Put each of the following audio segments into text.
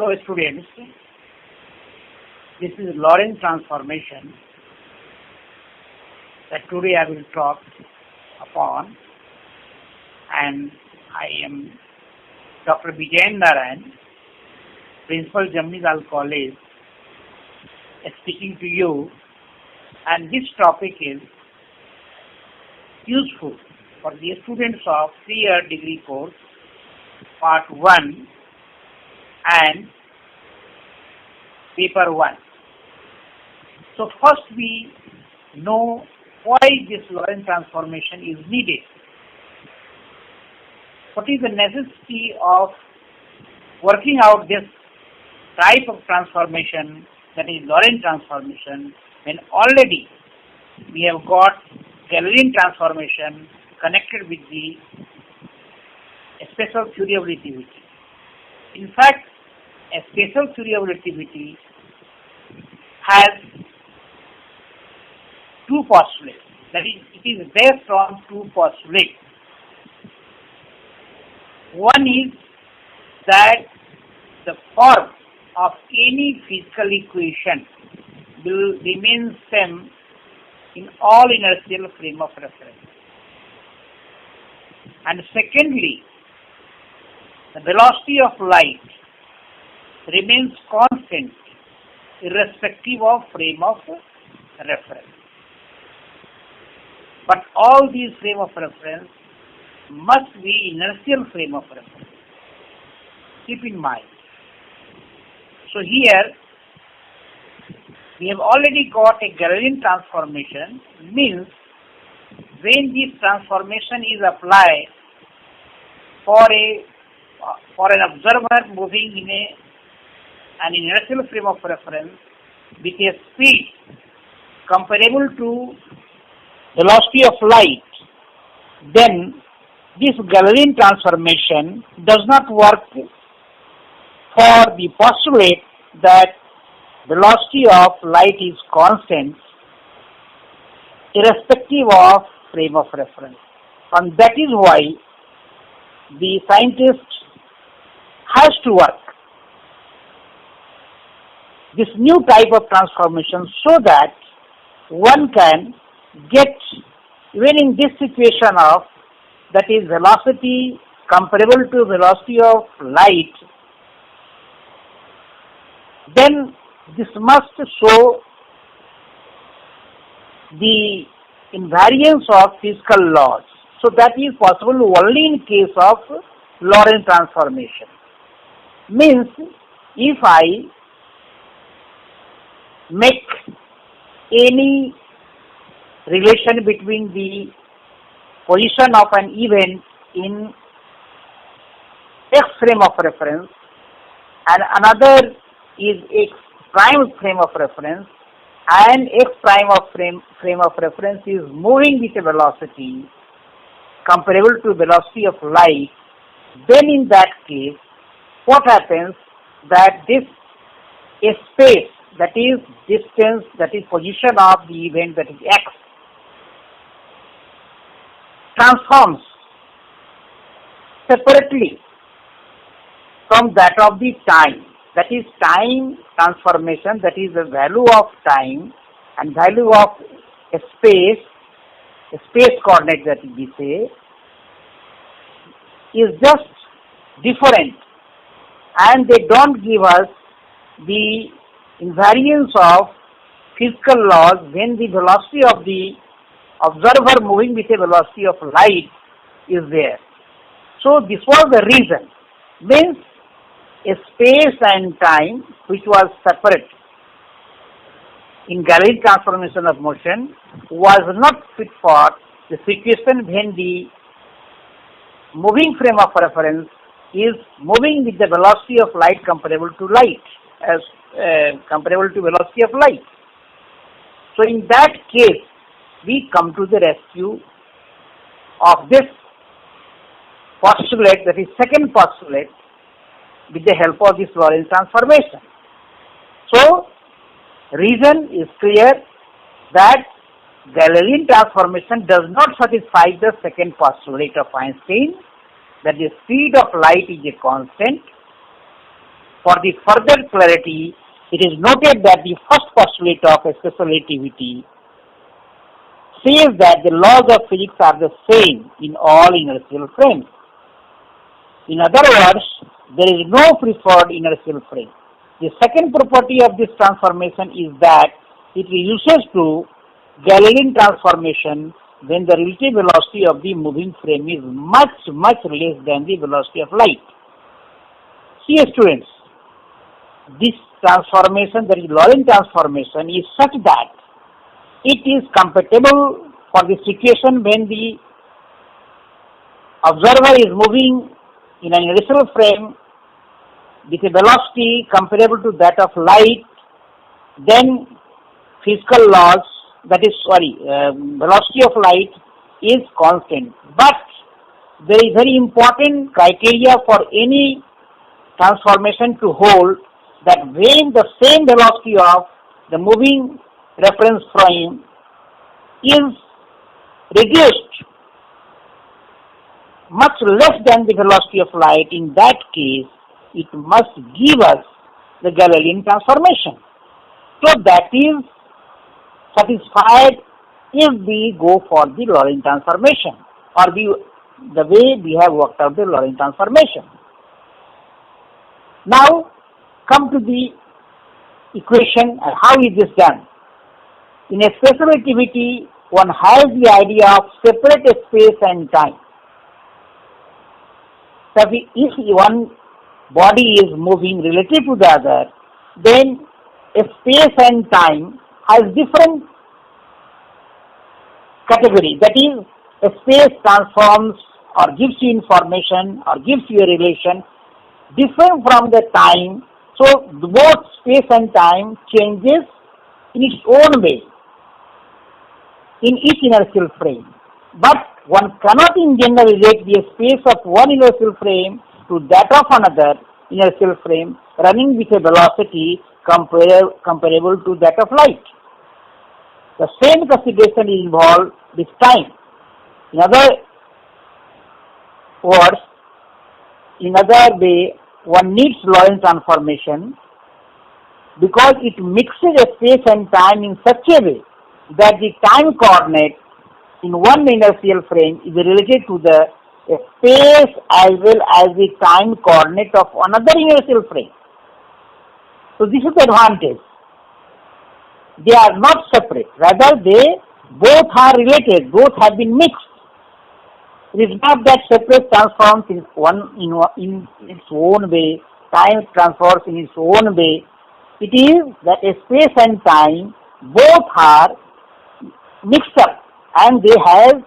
Hello students, this is Lorentz transformation that today I will talk upon, and I am Dr. Vijayan Narayan, Principal Jamnidal College, speaking to you, and this topic is useful for the students of 3-year degree course, part 1 and paper 1. So first we know why this Lorentz transformation is needed. What is the necessity of working out this type of transformation, that is Lorentz transformation, when already we have got Galilean transformation connected with the special theory of relativity. In fact, a special theory of relativity has two postulates. That is, it is based on two postulates. One is that the form of any physical equation will remain same in all inertial frame of reference. And secondly, the velocity of light remains constant irrespective of frame of reference. But all these frame of reference must be inertial frame of reference. Keep in mind. So here we have already got a Galilean transformation, means when this transformation is applied for an observer moving in an inertial frame of reference with a speed comparable to velocity of light, then this Galilean transformation does not work for the postulate that velocity of light is constant irrespective of frame of reference. And that is why the scientist has to work this new type of transformation so that one can get, even in this situation of, that is velocity comparable to velocity of light, then this must show the invariance of physical laws. So that is possible only in case of Lorentz transformation. Means if I make any relation between the position of an event in X frame of reference and another is X prime frame of reference, and X prime of frame of reference is moving with a velocity comparable to velocity of light, then in that case what happens, that this space, that is distance, that is position of the event, that is X, transforms separately from that of the time. That is time transformation, that is the value of time and value of a space coordinate that we say, is just different, and they don't give us the invariance of physical laws when the velocity of the observer moving with a velocity of light is there. So this was the reason. Means a space and time which was separate in Galilean transformation of motion was not fit for the situation when the moving frame of reference is moving with the velocity of light comparable to light, as comparable to velocity of light. So in that case, we come to the rescue of this postulate, that is second postulate, with the help of this Lorentz transformation. So reason is clear that Galilean transformation does not satisfy the second postulate of Einstein, that the speed of light is a constant For the further clarity, it is noted that the first postulate of special relativity says that the laws of physics are the same in all inertial frames. In other words, there is no preferred inertial frame. The second property of this transformation is that it reduces to Galilean transformation when the relative velocity of the moving frame is much less than the velocity of light. See, students, this transformation, that is Lorentz transformation, is such that it is compatible for the situation when the observer is moving in an inertial frame with a velocity comparable to that of light. Then physical laws, velocity of light is constant. But there is very important criteria for any transformation to hold, that when the same velocity of the moving reference frame is reduced much less than the velocity of light, in that case it must give us the Galilean transformation. So that is satisfied if we go for the Lorentz transformation, or the way we have worked out the Lorentz transformation. Now come to the equation and how is this done. In a special relativity, one has the idea of separate space and time. So if one body is moving relative to the other, then a space and time has different category. That is, a space transforms or gives you information or gives you a relation different from the time. So both space and time changes in its own way in each inertial frame. But one cannot in general relate the space of one inertial frame to that of another inertial frame running with a velocity comparable to that of light. The same consideration is involved with time. In other words, in other way, one needs Lorentz transformation because it mixes a space and time in such a way that the time coordinate in one inertial frame is related to the space as well as the time coordinate of another inertial frame. So this is the advantage. They are not separate, rather they both are related, both have been mixed. It is not that separate transforms in its own way, time transforms in its own way. It is that a space and time both are mixed up and they have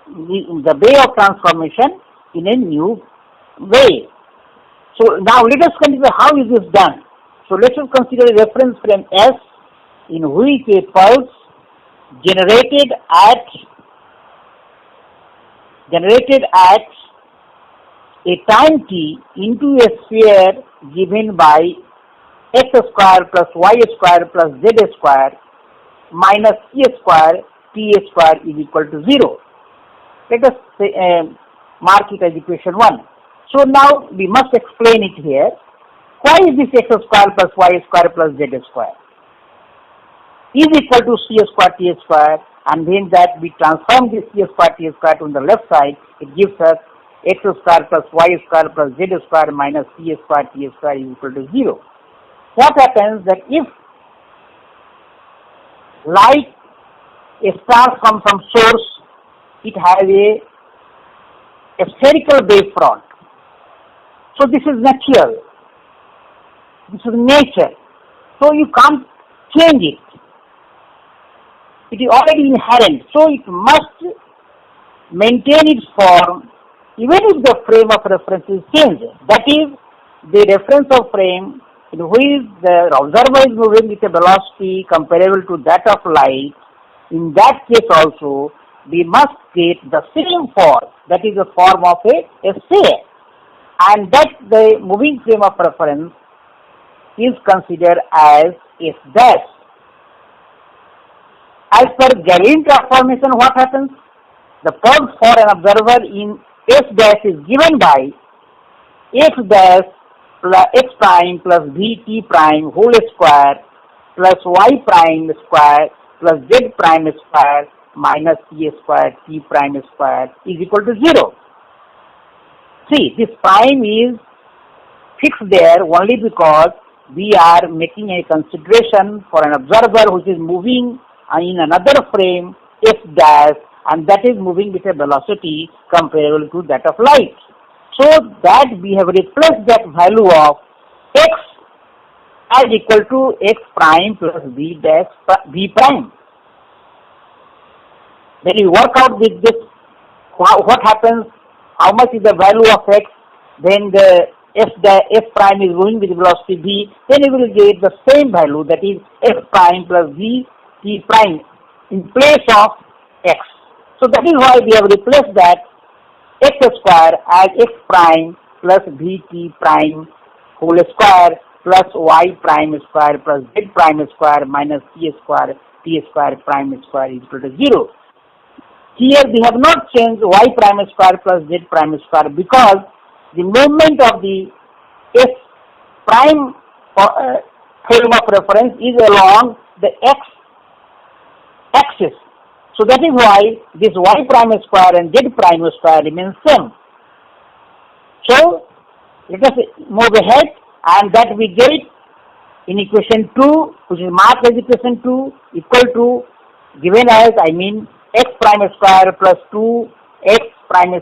the way of transformation in a new way. So now let us consider how is this done. So let us consider a reference frame S in which a pulse generated at a time t into a sphere given by x square plus y square plus z square minus e square t square is equal to 0. Let us say, mark it as equation 1. So now we must explain it here. Why is this x square plus y square plus z square is equal to c square t square, and then that we transform this c square t square to the left side, it gives us x square plus y square plus z square minus c square t square is equal to 0. What happens that if light a star comes from source, it has a spherical wavefront. So this is natural. This is nature. So you can't change it. It is already inherent. So it must maintain its form even if the frame of reference is changed. That is, the reference of frame in which the observer is moving with a velocity comparable to that of light. In that case also, we must get the same form, that is the form of a sphere, and that the moving frame of reference is considered as S dash. As per Galilean transformation, what happens? The pulse for an observer in S dash is given by x dash plus x prime plus v t prime whole square plus y prime square plus z prime square minus c square t prime square is equal to 0. See, this prime is fixed there only because we are making a consideration for an observer which is moving in another frame f dash, and that is moving with a velocity comparable to that of light. So that we have replaced that value of x as equal to x prime plus v dash v prime. When you work out with this, what happens, how much is the value of x, then the f prime is moving with velocity v, then you will get the same value, that is f prime plus v t prime in place of x. So that is why we have replaced that x square as x prime plus v t prime whole square plus y prime square plus z prime square minus c square t square prime square is equal to 0. Here we have not changed y prime square plus z prime square because the movement of the f prime frame of reference is along the x axis. So that is why this y prime square and z prime square remains same. So let us move ahead, and that we get in equation 2, which is marked as equation 2, equal to given as x prime square plus 2 x prime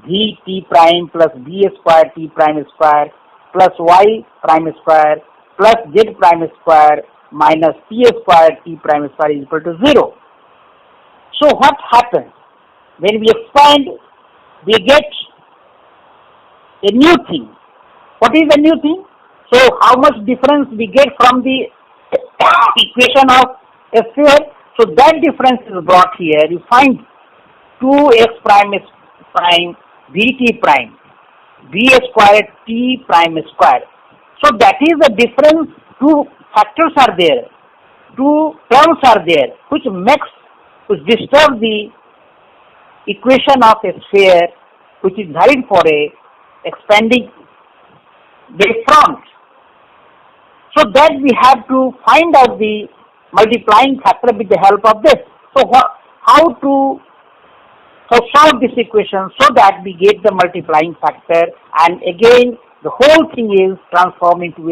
v t prime plus v square t prime square plus y prime square plus z prime square minus c square t prime square is equal to 0. So what happens when we expand? We get a new thing. What is the new thing? So how much difference we get from the equation of a sphere? So that difference is brought here. You find 2x prime vt prime v square t prime square. So that is the difference. Two factors are there, two terms are there, which disturb the equation of a sphere which is valid for a expanding wavefront. So that we have to find out the multiplying factor with the help of this. So how to solve this equation so that we get the multiplying factor, and again the whole thing is transformed into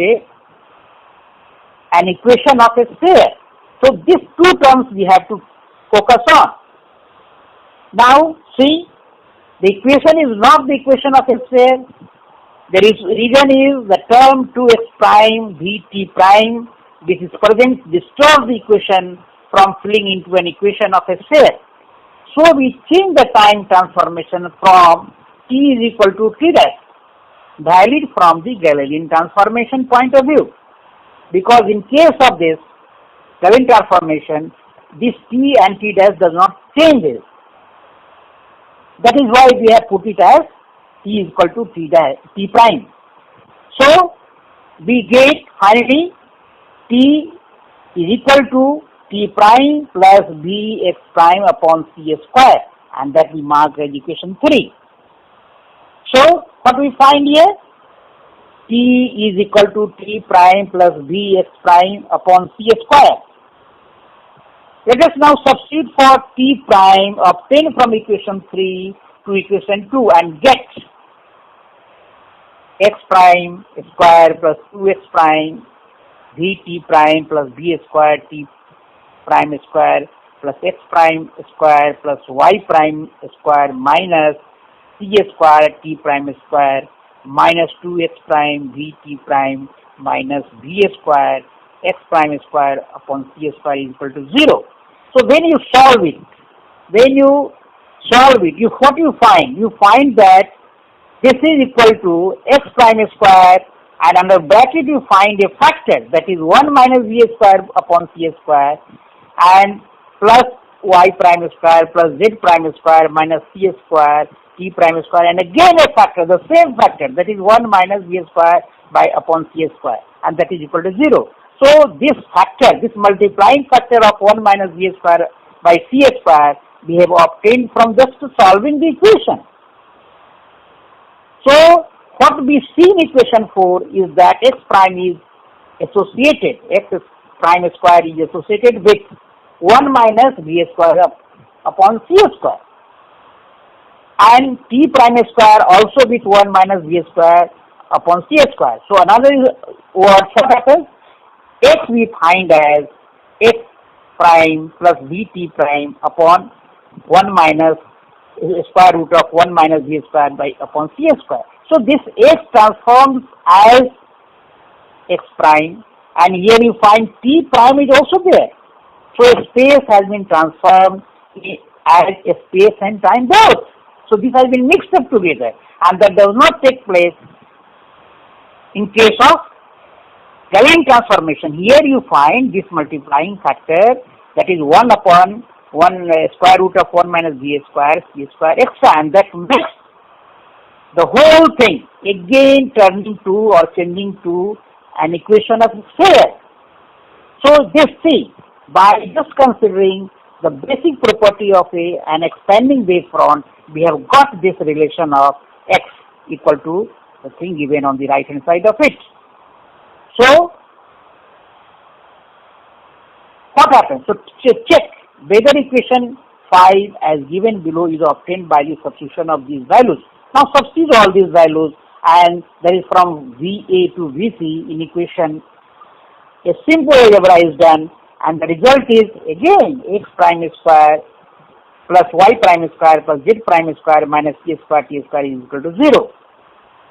an equation of a sphere. So these two terms we have to focus on. Now see, the equation is not the equation of a sphere. The reason is the term 2x prime vt prime, which is present, disturbs the equation from filling into an equation of a sphere. So we change the time transformation from t is equal to t dash, valid from the Galilean transformation point of view. Because in case of this Galilean transformation, this t and t dash does not change. That is why we have put it as t is equal to t prime. So we get finally t is equal to t prime plus bx prime upon c square, and that we mark as equation 3. So what we find here? T is equal to t prime plus bx prime upon c square. Let us now substitute for t prime obtained from equation 3 to equation 2 and get x prime square plus 2x prime vt prime plus b square t prime square plus x prime square plus y prime square minus c square t prime square minus 2x prime vt prime minus b square x prime square upon c square is equal to 0. So when you solve it, what you find? You find that this is equal to x prime square, and under bracket you find a factor, that is 1 minus v square upon c square, and plus y prime square plus z prime square minus c square t prime square, and again a factor, the same factor, that is 1 minus v square by upon c square, and that is equal to 0. So this factor, this multiplying factor of 1 minus v square by c square, we have obtained from just solving the equation. So what we see in equation 4 is that x prime is associated, x prime square is associated with 1 minus b square upon c square, and t prime square also with 1 minus b square upon c square. So another word, what happens? X we find as x prime plus bt prime upon 1 minus square root of 1 minus b square by upon c square. So this x transforms as x prime, and here you find t prime is also there. So a space has been transformed as a space and time both. So this has been mixed up together, and that does not take place in case of Gaussian transformation. Here you find this multiplying factor, that is 1 upon 1 square root of 1 minus b square c square extra, and that makes the whole thing again turning to or changing to an equation of sphere. So this thing, by just considering the basic property of an expanding wavefront, we have got this relation of x equal to the thing given on the right hand side of it. So what happens? So check whether equation 5 as given below is obtained by the substitution of these values. Now substitute all these values, and that is from VA to VC in equation. A simple algebra is done, and the result is again x prime square plus y prime square plus z prime square minus t square is equal to 0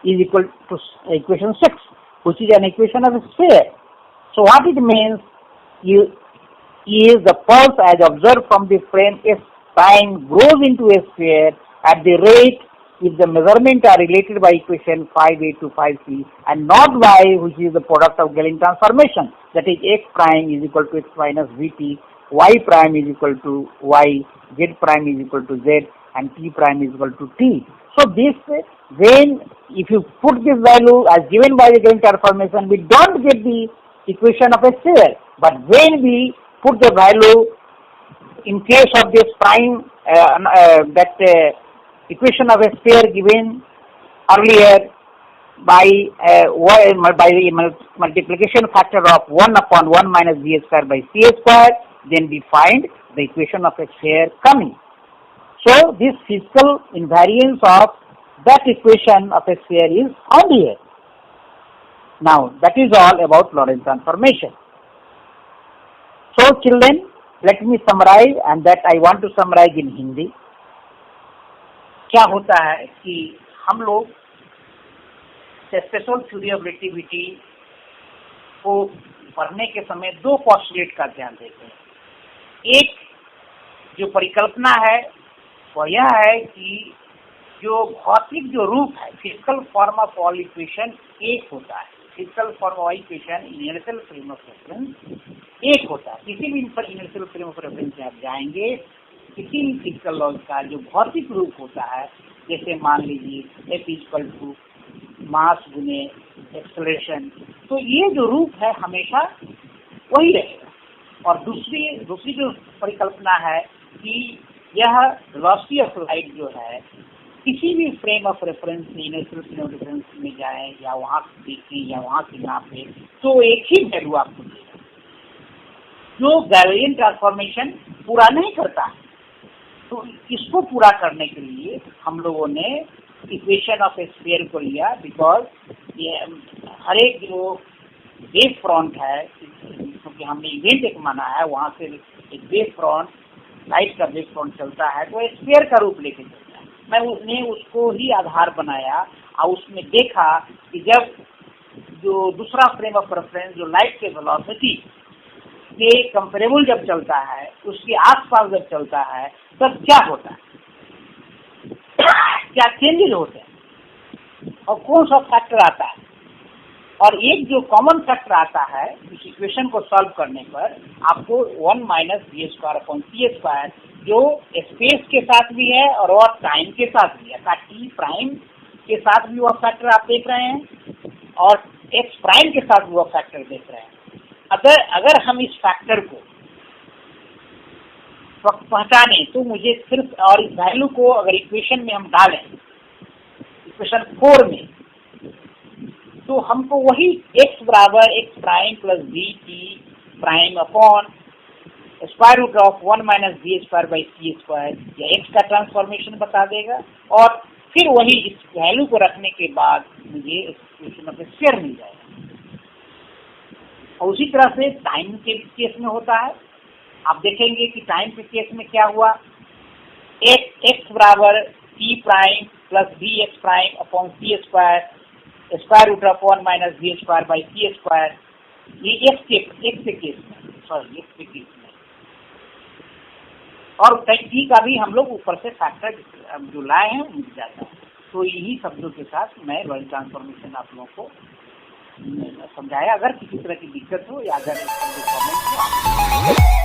is equal to equation 6, which is an equation of a sphere. So what it means is the pulse as observed from the frame S prime grows into a sphere at the rate if the measurements are related by equation 5a to 5c and not y, which is the product of Gaussian transformation. That is x prime is equal to x minus vt, y prime is equal to y, z prime is equal to z, and t prime is equal to t. So this, when if you put this value as given by the Gaussian transformation, we don't get the equation of a sphere. But when we put the value in case of this prime, equation of a sphere given earlier by the multiplication factor of 1 upon 1 minus b square by c square, then we find the equation of a sphere coming. So this physical invariance of that equation of a sphere is found here. Now that is all about Lorentz transformation. So children, let me summarize, and that I want to summarize in Hindi. क्या होता है कि हम लोग special theory of relativity को पढ़ने के समय दो पोस्टुलेट का ध्यान देते हैं। एक जो परिकल्पना है वह यह है कि जो भौतिक जो रूप है, physical form of all equation एक होता है। Physical form of equation inertial frame of reference एक होता है। किसी भी इनर्शियल फ्रेम ऑफ रेफरेंस में आप जाएंगे, किसी भी फिजिकल लॉज का जो भौतिक रूप होता है, जैसे मान लीजिए F इक्वल टू मास गुने एक्सेलरेशन, तो ये जो रूप है हमेशा वही रहेगा। और दूसरी जो परिकल्पना है कि यह वेलोसिटी ऑफ लाइट जो है किसी भी फ्रेम ऑफ रेफरेंस में, इनर्शियल फ्रेम ऑफ रेफरेंस में जाए या वहाँ देखें या वहाँ से नापे, तो एक ही वैल्यू आपको देगा, जो गैलिलियन ट्रांसफॉर्मेशन पूरा नहीं करता है। तो इसको पूरा करने के लिए हम लोगों ने इक्वेशन ऑफ ए स्फीयर को लिया, बिकॉज ये हर एक जो वेव फ्रंट है, क्योंकि हमने इवेंट एक माना है, वहाँ से एक वेव फ्रंट, लाइट का वेव फ्रंट चलता है, तो स्फीयर का रूप लेके चलता है। मैंने उसको ही आधार बनाया और उसमें देखा कि जब जो दूसरा फ्रेम ऑफ रेफरेंस जो लाइट के वेलोसिटी के कंपेरेबल जब चलता है, उसके आसपास जब चलता है, तब क्या होता है, क्या चेंजेस होते हैं और कौन सा फैक्टर आता है। और एक जो कॉमन फैक्टर आता है इस इक्वेशन को सॉल्व करने पर, आपको 1 minus B square upon C square, जो स्पेस के साथ भी है और टाइम के साथ भी है, टी प्राइम के साथ भी वह फैक्टर आप देख रहे हैं और एक्स प्राइम के साथ भी वह फैक्टर देख रहे हैं। अगर हम इस फैक्टर को पहचाने तो मुझे सिर्फ, और इस वैल्यू को अगर इक्वेशन में हम डालें, इक्वेशन 4 में, तो हमको वही x बराबर x prime plus B T prime upon square root of 1 minus B square by C square या x का ट्रांसफॉर्मेशन बता देगा, और फिर वही इस वैल्यू को रखने के बाद मुझे एक्सप्रेशन ऑफ स्क्वायर मिल जाएगा। और उसी तरह से टाइम के केस में होता है। आप देखेंगे कि टाइम के केस में क्या हुआ, x बराबर t prime plus B X prime upon C square square root of 1 minus B square by C square, ये x के केस में। और t का भी हम लोग ऊपर से फैक्टर जो लाए हैं मिल जाता है। तो यही शब्दों के साथ मैं लॉरेंट ट्रांसफॉर्मेशन आप लोगों को समझाया। अगर किसी तरह की दिक्कत हो या अगर कमेंट हो